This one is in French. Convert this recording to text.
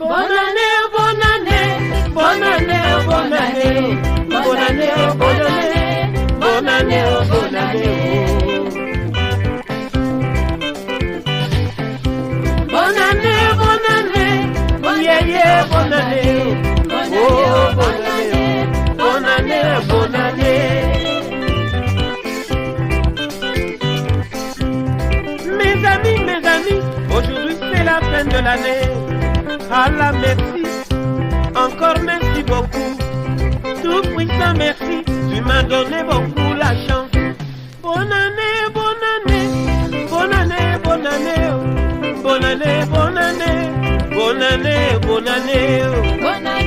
Bonne année, bonne année, bonne année, bonne année, bonne année, bonne année, bonne année, bonne année. Bonne année, bonne année, yeah, yeah, bonne année, oh, bonne année, bonne année, bonne année. Mes amis, aujourd'hui c'est la fin de l'année. Allah merci, encore merci beaucoup. Tout puissant merci, tu m'as donné beaucoup la chance. Bonne année, bonne année, bonne année, bonne année, bonne année, bonne année, bonne année, bonne année, bonne année.